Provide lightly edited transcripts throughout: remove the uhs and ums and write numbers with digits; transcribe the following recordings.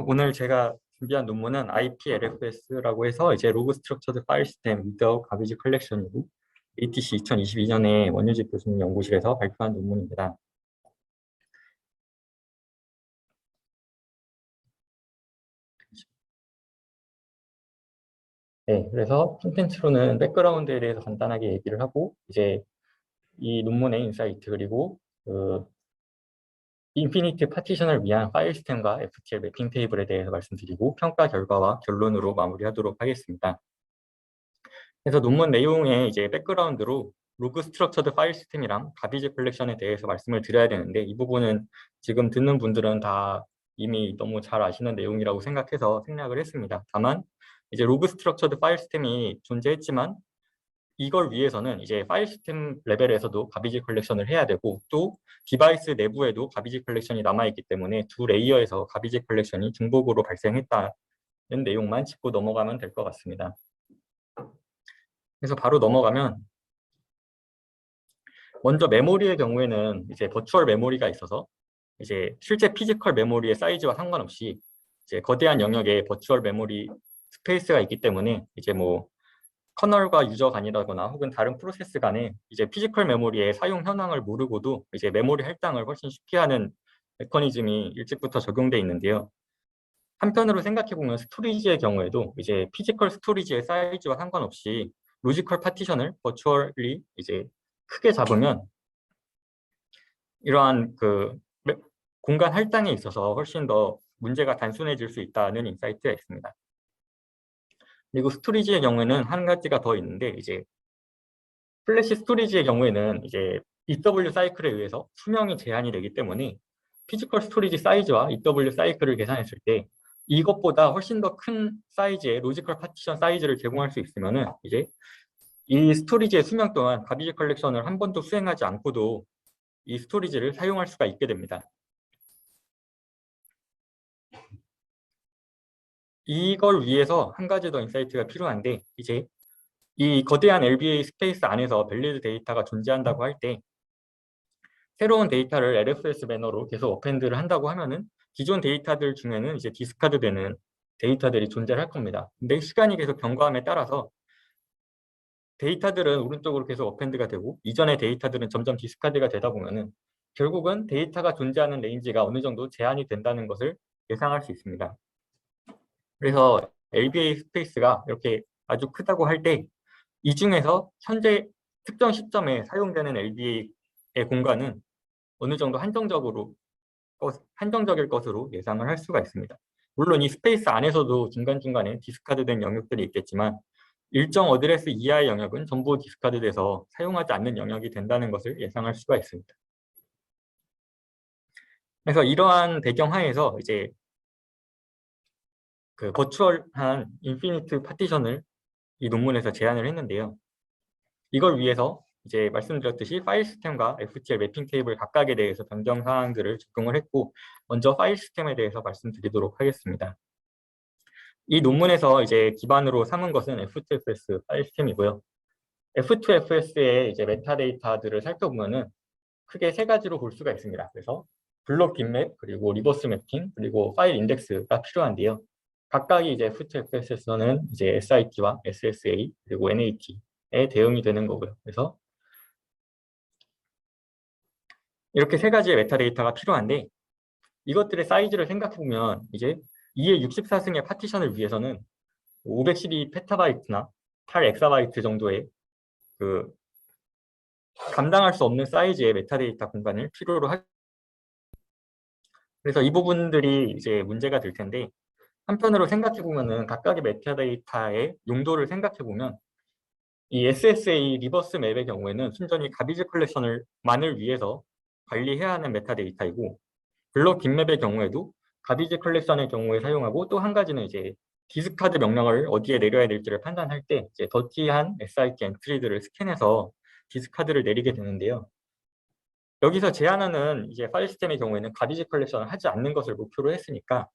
오늘 제가 준비한 논문은 IPLFS라고 해서 이제 로그 스트럭처드 파일 시스템 위더 가비지 컬렉션이고 ATC 2022년에 원유집 교수님 연구실에서 발표한 논문입니다. 네, 그래서 콘텐츠로는 백그라운드에 대해서 간단하게 얘기를 하고 이제 이 논문의 인사이트 그리고 그 인피니트 파티션을 위한 파일 시스템과 FTL 매핑 테이블에 대해서 말씀드리고 평가 결과와 결론으로 마무리하도록 하겠습니다. 그래서 논문 내용의 이제 백그라운드로 로그 스트럭처드 파일 시스템이랑 가비지 컬렉션에 대해서 말씀을 드려야 되는데 이 부분은 지금 듣는 분들은 다 이미 너무 잘 아시는 내용이라고 생각해서 생략을 했습니다. 다만 이제 로그 스트럭처드 파일 시스템이 존재했지만 이걸 위해서는 이제 파일 시스템 레벨에서도 가비지 컬렉션을 해야 되고 또 디바이스 내부에도 가비지 컬렉션이 남아있기 때문에 두 레이어에서 가비지 컬렉션이 중복으로 발생했다는 내용만 짚고 넘어가면 될 것 같습니다. 그래서 바로 넘어가면 먼저 메모리의 경우에는 이제 버추얼 메모리가 있어서 이제 실제 피지컬 메모리의 사이즈와 상관없이 이제 거대한 영역에 버추얼 메모리 스페이스가 있기 때문에 이제 뭐 커널과 유저 간이라거나 혹은 다른 프로세스 간에 이제 피지컬 메모리의 사용 현황을 모르고도 이제 메모리 할당을 훨씬 쉽게 하는 메커니즘이 일찍부터 적용돼 있는데요. 한편으로 생각해보면 스토리지의 경우에도 이제 피지컬 스토리지의 사이즈와 상관없이 로지컬 파티션을 버추얼리 이제 크게 잡으면 이러한 공간 할당에 있어서 훨씬 더 문제가 단순해질 수 있다는 인사이트가 있습니다. 그리고 스토리지의 경우에는 한 가지가 더 있는데 이제 플래시 스토리지의 경우에는 이제 EW 사이클에 의해서 수명이 제한이 되기 때문에 피지컬 스토리지 사이즈와 EW 사이클을 계산했을 때 이것보다 훨씬 더 큰 사이즈의 로지컬 파티션 사이즈를 제공할 수 있으면은 이제 이 스토리지의 수명 동안 가비지 컬렉션을 한 번도 수행하지 않고도 이 스토리지를 사용할 수가 있게 됩니다. 이걸 위해서 한 가지 더 인사이트가 필요한데 이제 이 거대한 LBA 스페이스 안에서 밸리드 데이터가 존재한다고 할 때 새로운 데이터를 LFS 매너로 계속 어펜드를 한다고 하면은 기존 데이터들 중에는 이제 디스카드 되는 데이터들이 존재할 겁니다. 근데 시간이 계속 경과함에 따라서 데이터들은 오른쪽으로 계속 어펜드가 되고 이전의 데이터들은 점점 디스카드가 되다 보면은 결국은 데이터가 존재하는 레인지가 어느 정도 제한이 된다는 것을 예상할 수 있습니다. 그래서 LBA 스페이스가 이렇게 아주 크다고 할 때 이 중에서 현재 특정 시점에 사용되는 LBA의 공간은 어느 정도 한정적일 것으로 예상을 할 수가 있습니다. 물론 이 스페이스 안에서도 중간중간에 디스카드된 영역들이 있겠지만 일정 어드레스 이하의 영역은 전부 디스카드돼서 사용하지 않는 영역이 된다는 것을 예상할 수가 있습니다. 그래서 이러한 배경하에서 이제 그 버추얼한 인피니트 파티션을 이 논문에서 제안을 했는데요. 이걸 위해서 이제 말씀드렸듯이 파일 시스템과 FTL 매핑 테이블 각각에 대해서 변경 사항들을 적용을 했고 먼저 파일 시스템에 대해서 말씀드리도록 하겠습니다. 이 논문에서 이제 기반으로 삼은 것은 F2FS 파일 시스템이고요. F2FS의 이제 메타데이터들을 살펴보면은 크게 세 가지로 볼 수가 있습니다. 그래서 블록 빈맵, 그리고 리버스 매핑, 그리고 파일 인덱스가 필요한데요. 각각이 이제 F2FS에서는 이제 SIT와 SSA, 그리고 NAT에 대응이 되는 거고요. 그래서 이렇게 세 가지의 메타데이터가 필요한데 이것들의 사이즈를 생각해보면 이제 2의 64승의 파티션을 위해서는 512 페타바이트나 8 엑사바이트 정도의 그 감당할 수 없는 사이즈의 메타데이터 공간을 필요로 할. 그래서 이 부분들이 이제 문제가 될 텐데 한편으로 생각해 보면은 각각의 메타데이터의 용도를 생각해 보면 이 SSA 리버스 맵의 경우에는 순전히 가비지 컬렉션을만을 위해서 관리해야 하는 메타데이터이고 블록 빈맵의 경우에도 가비지 컬렉션의 경우에 사용하고 또 한 가지는 이제 디스카드 명령을 어디에 내려야 될지를 판단할 때 이제 더티한 SIT 엔트리들을 스캔해서 디스카드를 내리게 되는데요. 여기서 제한하는 이제 파일 시스템의 경우에는 가비지 컬렉션을 하지 않는 것을 목표로 했으니까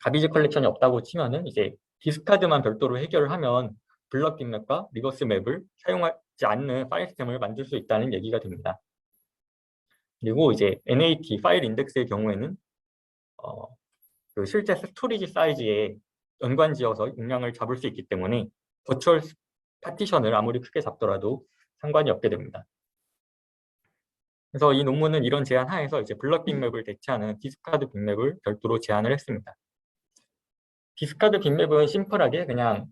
가비지 컬렉션이 없다고 치면은 이제 디스카드만 별도로 해결을 하면 블럭 빈맵과 리버스 맵을 사용하지 않는 파일 시스템을 만들 수 있다는 얘기가 됩니다. 그리고 이제 NAT 파일 인덱스의 경우에는 그 실제 스토리지 사이즈에 연관지어서 용량을 잡을 수 있기 때문에 버추얼 파티션을 아무리 크게 잡더라도 상관이 없게 됩니다. 그래서 이 논문은 이런 제안 하에서 이제 블럭 빅맵을 대체하는 디스카드 빅맵을 별도로 제안을 했습니다. 디스카드 빅맵은 심플하게 그냥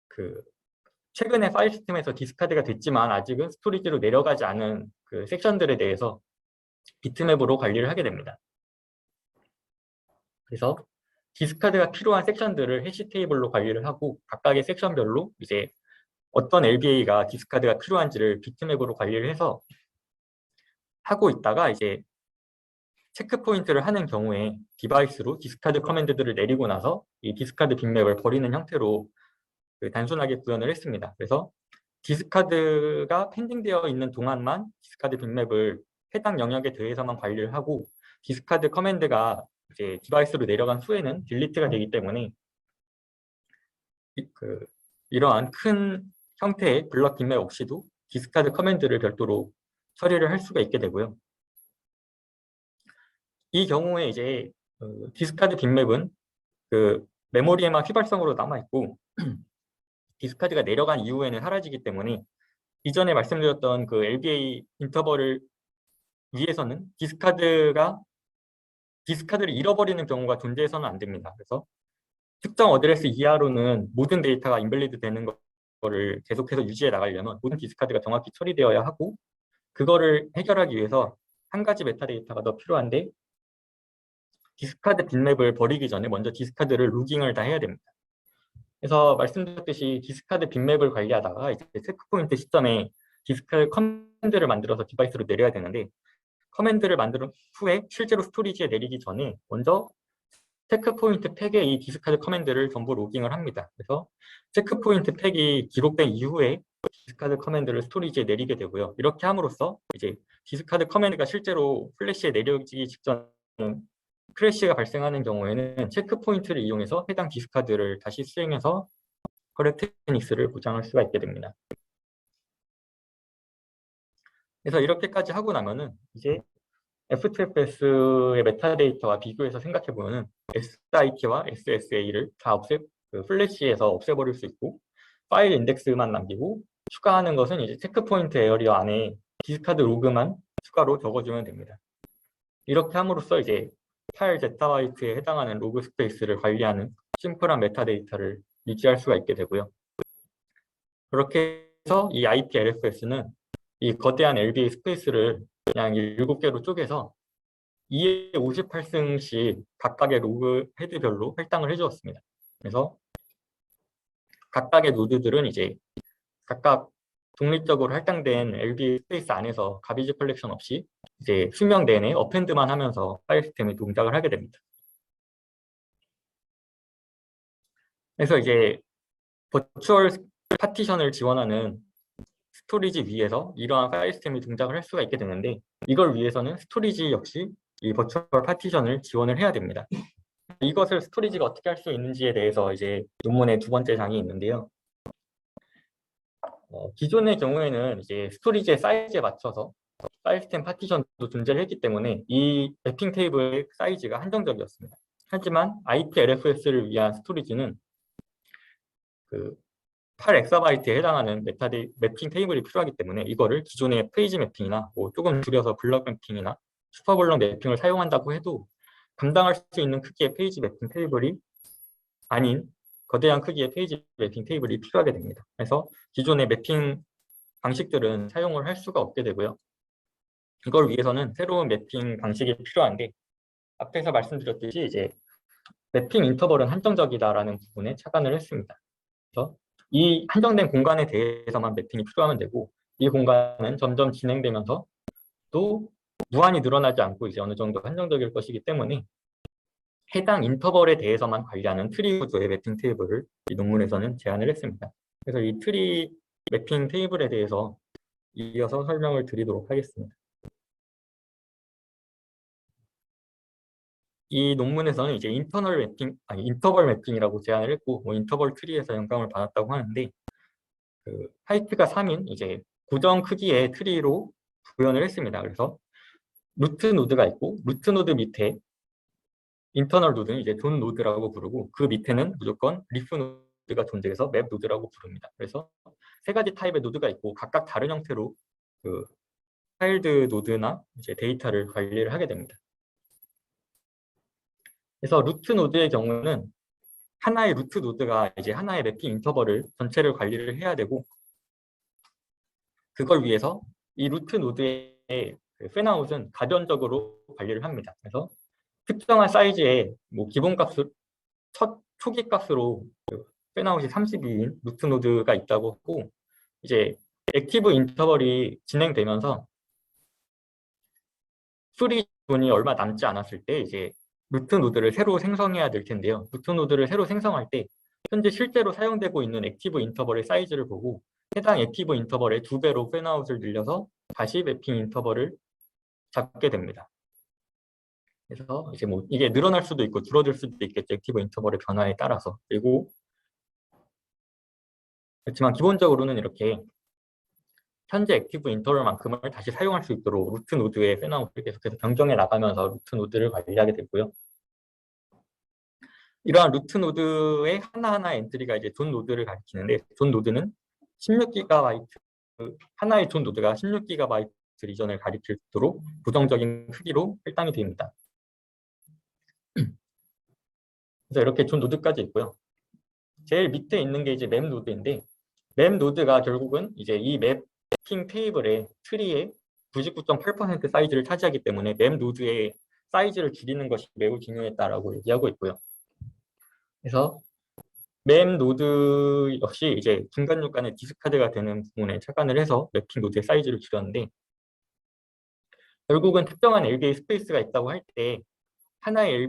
그 최근에 파일 시스템에서 디스카드가 됐지만 아직은 스토리지로 내려가지 않은 그 섹션들에 대해서 비트맵으로 관리를 하게 됩니다. 그래서 디스카드가 필요한 섹션들을 해시 테이블로 관리를 하고 각각의 섹션별로 이제 어떤 LBA가 디스카드가 필요한지를 비트맵으로 관리를 해서 하고 있다가 이제 체크 포인트를 하는 경우에 디바이스로 디스카드 커맨드들을 내리고 나서 이 디스카드 빅맵을 버리는 형태로 단순하게 구현을 했습니다. 그래서 디스카드가 펜딩되어 있는 동안만 디스카드 빅맵을 해당 영역에 대해서만 관리를 하고 디스카드 커맨드가 이제 디바이스로 내려간 후에는 딜리트가 되기 때문에 이러한 큰 형태의 블럭 빅맵 없이도 디스카드 커맨드를 별도로 처리를 할 수가 있게 되고요. 이 경우에 이제 디스카드 빅맵은 그 메모리에만 휘발성으로 남아있고 디스카드가 내려간 이후에는 사라지기 때문에 이전에 말씀드렸던 그 LBA 인터벌을 위해서는 디스카드를 잃어버리는 경우가 존재해서는 안 됩니다. 그래서 특정 어드레스 이하로는 모든 데이터가 인밸리드 되는 거를 계속해서 유지해 나가려면 모든 디스카드가 정확히 처리되어야 하고 그거를 해결하기 위해서 한 가지 메타데이터가 더 필요한데 디스카드 빅맵을 버리기 전에 먼저 디스카드를 루깅을 다 해야 됩니다. 그래서 말씀드렸듯이 디스카드 빅맵을 관리하다가 이제 체크포인트 시점에 디스카드 커맨드를 만들어서 디바이스로 내려야 되는데 커맨드를 만든 후에 실제로 스토리지에 내리기 전에 먼저 체크포인트 팩에 이 디스카드 커맨드를 전부 로깅을 합니다. 그래서 체크포인트 팩이 기록된 이후에 디스카드 커맨드를 스토리지에 내리게 되고요. 이렇게 함으로써 이제 디스카드 커맨드가 실제로 플래시에 내려지기 직전 크래시가 발생하는 경우에는 체크포인트를 이용해서 해당 디스카드를 다시 수행해서 커렉트닉스를 보장할 수가 있게 됩니다. 그래서 이렇게까지 하고 나면은 이제 F2FS의 메타데이터와 비교해서 생각해보면 SIT와 SSA를 다 플래시에서 없애버릴 수 있고 파일 인덱스만 남기고 추가하는 것은 이제 체크포인트 에어리어 안에 디스카드 로그만 추가로 적어주면 됩니다. 이렇게 함으로써 이제 파일 제타바이트에 해당하는 로그 스페이스를 관리하는 심플한 메타데이터를 유지할 수가 있게 되고요. 그렇게 해서 이 IPLFS는 이 거대한 LBA 스페이스를 그냥 7개로 쪼개서 2의 58승씩 각각의 로그 헤드별로 할당을 해주었습니다. 그래서 각각의 노드들은 이제 각각 독립적으로 할당된 LBA 스페이스 안에서 가비지 컬렉션 없이 이제 수명 내내 어펜드만 하면서 파일 시스템이 동작을 하게 됩니다. 그래서 이제 버추얼 파티션을 지원하는 스토리지 위에서 이러한 파일 시스템이 동작을 할 수가 있게 되는데 이걸 위해서는 스토리지 역시 이 버추얼 파티션을 지원을 해야 됩니다. 이것을 스토리지가 어떻게 할 수 있는지에 대해서 이제 논문의 두 번째 장이 있는데요. 기존의 경우에는 이제 스토리지의 사이즈에 맞춰서 파일 시스템 파티션도 존재를 했기 때문에 이 매핑 테이블의 사이즈가 한정적이었습니다. 하지만 IPLFS를 위한 스토리지는 그 8엑사바이트에 해당하는 매핑 테이블이 필요하기 때문에 이거를 기존의 페이지 매핑이나 뭐 조금 줄여서 블럭 매핑이나 슈퍼블럭 매핑을 사용한다고 해도 감당할 수 있는 크기의 페이지 매핑 테이블이 아닌 거대한 크기의 페이지 매핑 테이블이 필요하게 됩니다. 그래서 기존의 매핑 방식들은 사용을 할 수가 없게 되고요. 이걸 위해서는 새로운 매핑 방식이 필요한데 앞에서 말씀드렸듯이 이제 매핑 인터벌은 한정적이다라는 부분에 착안을 했습니다. 그래서 이 한정된 공간에 대해서만 매핑이 필요하면 되고 이 공간은 점점 진행되면서 또 무한히 늘어나지 않고 이제 어느 정도 한정적일 것이기 때문에 해당 인터벌에 대해서만 관리하는 트리 구조의 매핑 테이블을 이 논문에서는 제안을 했습니다. 그래서 이 트리 매핑 테이블에 대해서 이어서 설명을 드리도록 하겠습니다. 이 논문에서는 이제 인터벌 매핑이라고 제안을 했고, 뭐 인터벌 트리에서 영감을 받았다고 하는데, 그 하이트가 3인 이제 고정 크기의 트리로 구현을 했습니다. 그래서 루트 노드가 있고, 루트 노드 밑에 인터널 노드는 이제 존 노드라고 부르고 그 밑에는 무조건 리프 노드가 존재해서 맵 노드라고 부릅니다. 그래서 세 가지 타입의 노드가 있고 각각 다른 형태로 그 차일드 노드나 이제 데이터를 관리를 하게 됩니다. 그래서 루트 노드의 경우는 하나의 루트 노드가 이제 하나의 맵핑 인터벌을 전체를 관리를 해야 되고 그걸 위해서 이 루트 노드의 그 팬아웃은 가변적으로 관리를 합니다. 그래서 특정한 사이즈의 뭐 기본값을 초기 값으로 그 팬아웃이 32인 루트 노드가 있다고 하고 이제 액티브 인터벌이 진행되면서 수리 기간이 얼마 남지 않았을 때 이제 루트 노드를 새로 생성해야 될 텐데요. 루트 노드를 새로 생성할 때 현재 실제로 사용되고 있는 액티브 인터벌의 사이즈를 보고 해당 액티브 인터벌의 2배로 팬아웃을 늘려서 다시 매핑 인터벌을 잡게 됩니다. 그래서 이제 뭐 이게 늘어날 수도 있고 줄어들 수도 있겠죠. 액티브 인터벌의 변화에 따라서. 그리고 그렇지만 기본적으로는 이렇게 현재 액티브 인터벌만큼을 다시 사용할 수 있도록 루트 노드의 팬아웃을 계속해서 변경해 나가면서 루트 노드를 관리하게 되고요. 이러한 루트 노드의 하나하나의 엔트리가 이제 존 노드를 가리키는데 존 노드는 16GB 하나의 존 노드가 16GB 리전을 가리킬 수 있도록 부정적인 크기로 할당이 됩니다. 그래서 이렇게 존 노드까지 있고요. 제일 밑에 있는 게 이제 맵 노드인데 맵 노드가 결국은 이제 이 맵핑 테이블의 트리의 99.8% 사이즈를 차지하기 때문에 맵 노드의 사이즈를 줄이는 것이 매우 중요했다라고 얘기하고 있고요. 그래서 맵 노드 역시 이제 중간중간에 디스카드가 되는 부분에 착안을 해서 맵핑 노드의 사이즈를 줄였는데 결국은 특정한 LBA 스페이스가 있다고 할 때 하나의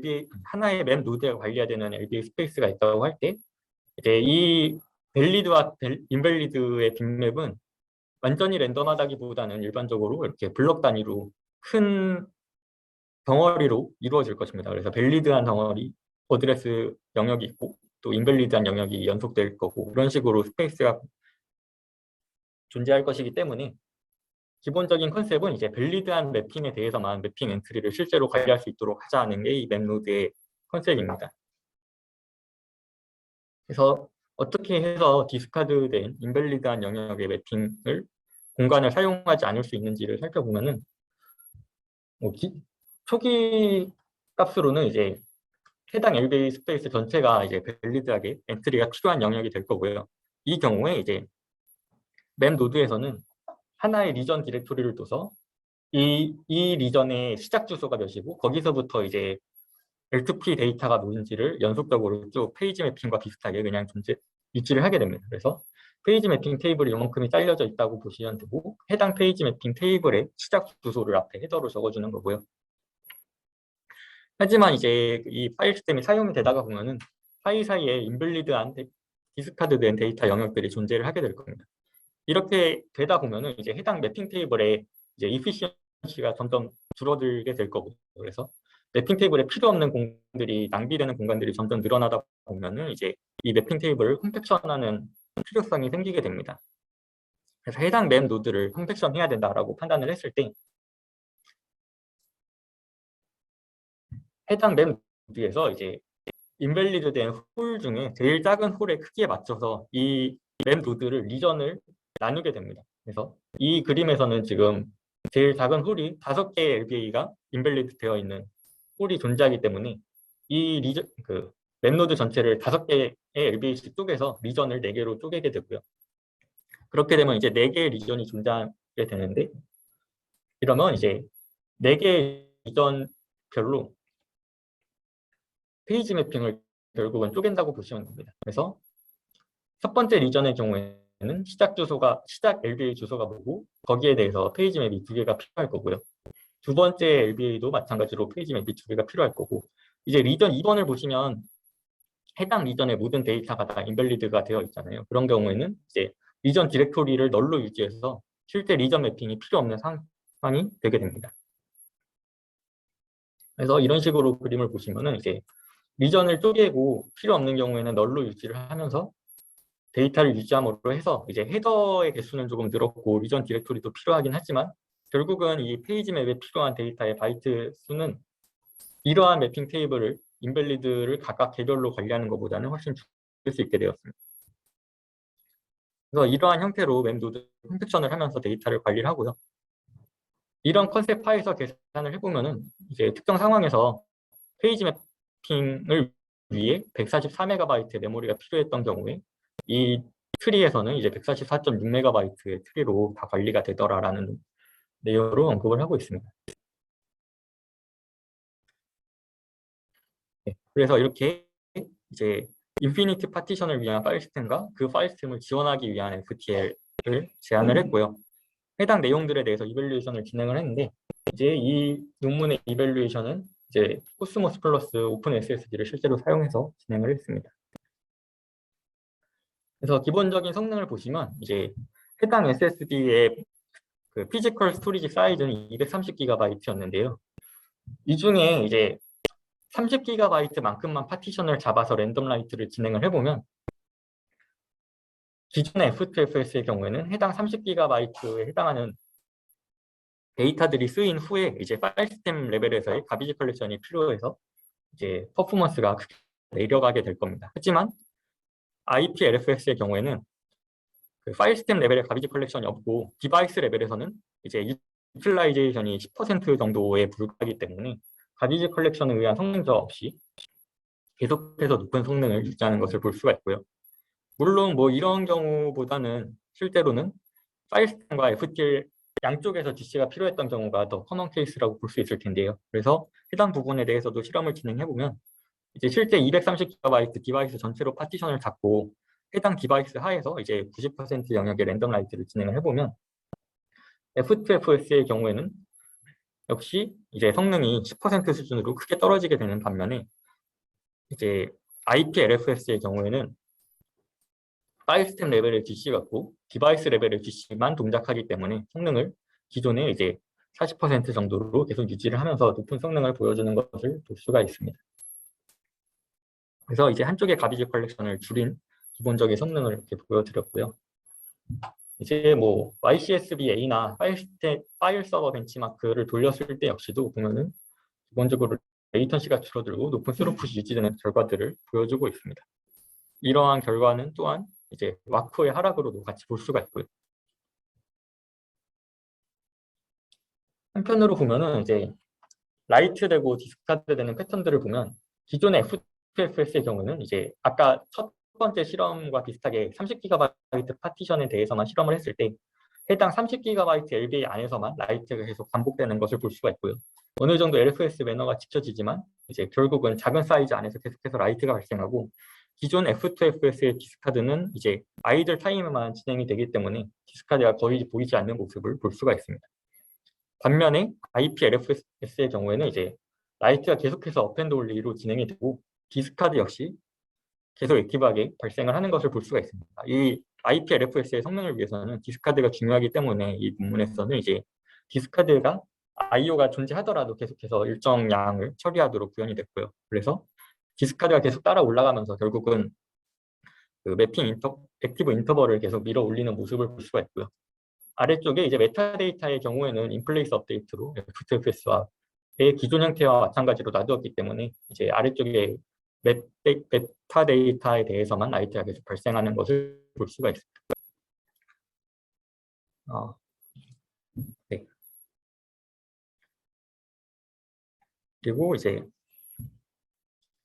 맵 노드가 관리해야 되는 LBA 스페이스가 있다고 할 때 이제 이 밸리드와 인밸리드의 빅맵은 완전히 랜덤하다기보다는 일반적으로 이렇게 블럭 단위로 큰 덩어리로 이루어질 것입니다. 그래서 밸리드한 덩어리, 어드레스 영역이 있고 또 인밸리드한 영역이 연속될 거고 이런 식으로 스페이스가 존재할 것이기 때문에 기본적인 컨셉은 이제 밸리드한 매핑에 대해서만 매핑 엔트리를 실제로 관리할 수 있도록 하자는 게 이 맵노드의 컨셉입니다. 그래서 어떻게 해서 디스카드된 인밸리드한 영역의 매핑을 공간을 사용하지 않을 수 있는지를 살펴보면은 초기 값으로는 이제 해당 LBA 스페이스 전체가 이제 밸리드하게 엔트리가 필요한 영역이 될 거고요. 이 경우에 이제 맵 노드에서는 하나의 리전 디렉토리를 둬서 이 리전의 시작 주소가 몇이고 거기서부터 이제 L2P 데이터가 뭔지를 연속적으로 쭉 페이지 매핑과 비슷하게 그냥 유지를 하게 됩니다. 그래서 페이지 매핑 테이블이 이만큼이 잘려져 있다고 보시면 되고 해당 페이지 매핑 테이블의 시작 주소를 앞에 헤더로 적어주는 거고요. 하지만 이제 이 파일 시스템이 사용이 되다가 보면은 파일 사이에 인밸리드한 디스카드된 데이터 영역들이 존재를 하게 될 겁니다. 이렇게 되다 보면은 이제 해당 매핑 테이블의 이제 이피시언시가 점점 줄어들게 될 거고 그래서 매핑 테이블에 필요 없는 공간들이 낭비되는 공간들이 점점 늘어나다 보면은 이제 이 매핑 테이블을 컴팩션하는 필요성이 생기게 됩니다. 그래서 해당 맵 노드를 컴팩션 해야 된다라고 판단을 했을 때 해당 맵 노드에서 이제 인밸리드된 홀 중에 제일 작은 홀의 크기에 맞춰서 이 맵 노드를 리전을 나누게 됩니다. 그래서 이 그림에서는 지금 제일 작은 홀이 5개의 LBA가 인밸리드 되어 있는 홀이 존재하기 때문에 이 리전 맵 노드 전체를 5개의 LBA씩 쪼개서 리전을 4개로 쪼개게 되고요. 그렇게 되면 이제 4개의 리전이 존재하게 되는데 이러면 이제 4개의 리전별로 페이지 매핑을 결국은 쪼갠다고 보시면 됩니다. 그래서 첫 번째 리전의 경우에는 시작 LBA 주소가 뭐고 거기에 대해서 페이지 맵이 2개가 필요할 거고요. 두 번째 LBA도 마찬가지로 페이지 맵이 2개가 필요할 거고 이제 리전 2번을 보시면 해당 리전의 모든 데이터가 다 인밸리드가 되어 있잖아요. 그런 경우에는 이제 리전 디렉토리를 널로 유지해서 실제 리전 매핑이 필요 없는 상황이 되게 됩니다. 그래서 이런 식으로 그림을 보시면은 이제 리전을 쪼개고 필요 없는 경우에는 널로 유지를 하면서 데이터를 유지함으로 해서 이제 헤더의 개수는 조금 늘었고 리전 디렉토리도 필요하긴 하지만 결국은 이 페이지 맵에 필요한 데이터의 바이트 수는 이러한 매핑 테이블을 인밸리드를 각각 개별로 관리하는 것보다는 훨씬 줄일 수 있게 되었습니다. 그래서 이러한 형태로 맵노드 컴팩션을 하면서 데이터를 관리를 하고요. 이런 컨셉 하에서 계산을 해보면은 이제 특정 상황에서 페이지 매핑을 위해 144MB의 메모리가 필요했던 경우에 이 트리에서는 이제 144.6MB의 트리로 다 관리가 되더라라는 내용으로 언급을 하고 있습니다. 네, 그래서 이렇게 이제 인피니트 파티션을 위한 파일 시스템과 그 파일 시스템을 지원하기 위한 FTL을 제안을 했고요. 해당 내용들에 대해서 이밸류에이션을 진행을 했는데 이제 이 논문의 이밸류에이션은 이제 코스모스 플러스 오픈 SSD를 실제로 사용해서 진행을 했습니다. 그래서 기본적인 성능을 보시면 이제 해당 SSD의 그 피지컬 스토리지 사이즈는 230GB였는데요. 이 중에 이제 30GB만큼만 파티션을 잡아서 랜덤 라이트를 진행을 해보면 기존의 F2FS의 경우에는 해당 30GB에 해당하는 데이터들이 쓰인 후에 이제 파일 시스템 레벨에서의 가비지 컬렉션이 필요해서 이제 퍼포먼스가 크게 내려가게 될 겁니다. 하지만 IPLFS의 경우에는 그 파일 시스템 레벨의 가비지 컬렉션이 없고 디바이스 레벨에서는 이제 유틸라이제이션이 10% 정도에 불과하기 때문에 가비지 컬렉션에 의한 성능 저하 없이 계속해서 높은 성능을 유지하는 것을 볼 수가 있고요. 물론 뭐 이런 경우보다는 실제로는 파일 시스템과 FTL 양쪽에서 DC가 필요했던 경우가 더 커먼 케이스라고 볼 수 있을 텐데요. 그래서 해당 부분에 대해서도 실험을 진행해보면 이제 실제 230GB 디바이스 전체로 파티션을 잡고 해당 디바이스 하에서 이제 90% 영역의 랜덤 라이트를 진행을 해보면 F2FS의 경우에는 역시 이제 성능이 10% 수준으로 크게 떨어지게 되는 반면에 이제 IPLFS의 경우에는 파일 시스템 레벨의 DC 같고 디바이스 레벨의 DC만 동작하기 때문에 성능을 기존에 이제 40% 정도로 계속 유지를 하면서 높은 성능을 보여주는 것을 볼 수가 있습니다. 그래서 이제 한쪽의 가비지 컬렉션을 줄인 기본적인 성능을 이렇게 보여드렸고요. 이제 뭐 YCSB-A나 파일 서버 벤치마크를 돌렸을 때 역시도 보면은 기본적으로 레이턴시가 줄어들고 높은 스루풋이 유지되는 결과들을 보여주고 있습니다. 이러한 결과는 또한 이제 와크의 하락으로도 같이 볼 수가 있고요. 한편으로 보면은 이제 라이트 되고 디스카드 되는 패턴들을 보면 기존의 F2FS의 경우는 이제 아까 첫 번째 실험과 비슷하게 30GB 파티션에 대해서만 실험을 했을 때 해당 30GB LBA 안에서만 라이트가 계속 반복되는 것을 볼 수가 있고요. 어느 정도 LFS 매너가 지켜지지만 이제 결국은 작은 사이즈 안에서 계속해서 라이트가 발생하고 기존 F2FS의 디스카드는 이제 아이들 타임에만 진행이 되기 때문에 디스카드가 거의 보이지 않는 모습을 볼 수가 있습니다. 반면에 IPLFS의 경우에는 이제 라이트가 계속해서 업앤드 올리로 진행이 되고 디스카드 역시 계속 액티브하게 발생을 하는 것을 볼 수가 있습니다. 이 IPLFS의 성능을 위해서는 디스카드가 중요하기 때문에 이 논문에서는 이제 디스카드가 IO가 존재하더라도 계속해서 일정 양을 처리하도록 구현이 됐고요. 그래서 디스카드가 계속 따라 올라가면서 결국은 그 액티브 인터벌을 계속 밀어 올리는 모습을 볼 수가 있고요. 아래쪽에 이제 메타데이터의 경우에는 인플레이스 업데이트로 FTFS와 기존 형태와 마찬가지로 놔두었기 때문에 이제 아래쪽에 메타데이터에 대해서만 라이트가 계속 발생하는 것을 볼 수가 있습니다. 네. 그리고 이제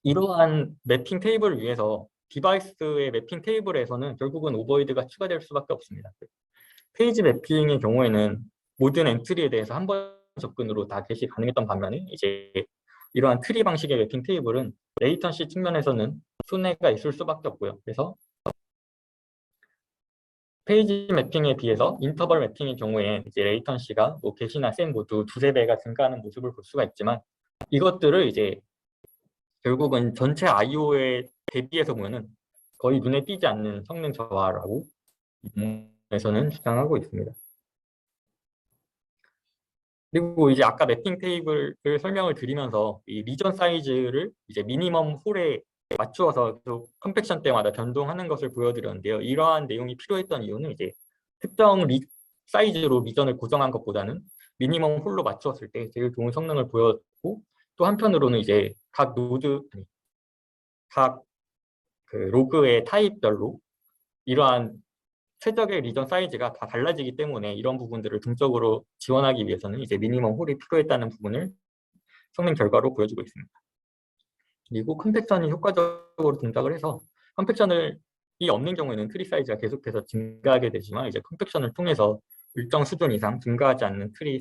이러한 매핑 테이블을 위해서 디바이스의 매핑 테이블에서는 결국은 오버헤드가 추가될 수밖에 없습니다. 페이지 매핑의 경우에는 모든 엔트리에 대해서 한 번 접근으로 다 개시 가능했던 반면에 이제 이러한 트리 방식의 매핑 테이블은 레이턴시 측면에서는 손해가 있을 수밖에 없고요. 그래서 페이지 매핑에 비해서 인터벌 매핑의 경우에 이제 레이턴시가 뭐 게시나 셈 모두 두세 배가 증가하는 모습을 볼 수가 있지만 이것들을 이제 결국은 전체 IO에 대비해서 보면은 거의 눈에 띄지 않는 성능 저하라고 에서는 주장하고 있습니다. 그리고 이제 아까 매핑 테이블을 설명을 드리면서 이 리전 사이즈를 이제 미니멈 홀에 맞추어서 컴팩션 때마다 변동하는 것을 보여드렸는데요. 이러한 내용이 필요했던 이유는 이제 특정 사이즈로 리전을 고정한 것보다는 미니멈 홀로 맞추었을 때 제일 좋은 성능을 보였고 또 한편으로는 이제 각 노드, 아니, 각 그 로그의 타입별로 이러한 최적의 리전 사이즈가 다 달라지기 때문에 이런 부분들을 등적으로 지원하기 위해서는 이제 미니멈 홀이 필요했다는 부분을 성능 결과로 보여주고 있습니다. 그리고 컴팩션이 효과적으로 동작을 해서 컴팩션을 이 없는 경우에는 트리 사이즈가 계속해서 증가하게 되지만 이제 컴팩션을 통해서 일정 수준 이상 증가하지 않는 트리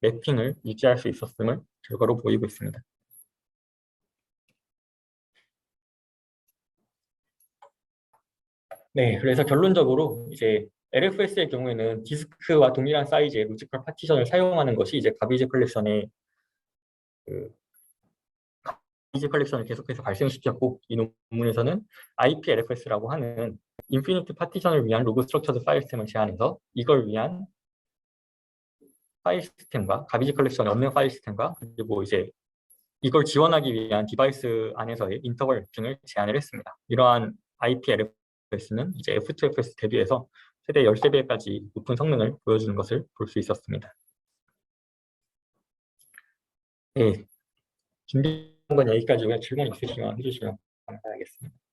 매핑을 유지할 수 있었음을 결과로 보이고 있습니다. 네, 그래서 결론적으로 이제 LFS의 경우에는 디스크와 동일한 사이즈의 로지컬 파티션을 사용하는 것이 이제 가비지 컬렉션의 가비지 컬렉션을 계속해서 발생시켰고, 이 논문에서는 IPLFS라고 하는 인피니트 파티션을 위한 로그 스트럭처드 파일 시스템을 제안해서 이걸 위한 파일 시스템과 가비지 컬렉션이 없는 파일 시스템과 그리고 이제 이걸 지원하기 위한 디바이스 안에서의 인터벌 매핑을 제안을 했습니다. 이러한 IPLFS는 이제 F2FS 대비해서 최대 13배까지 높은 성능을 보여주는 것을 볼 수 있었습니다. 네, 준비한 건 여기까지고요. 질문 있으시면 해주시면 감사하겠습니다.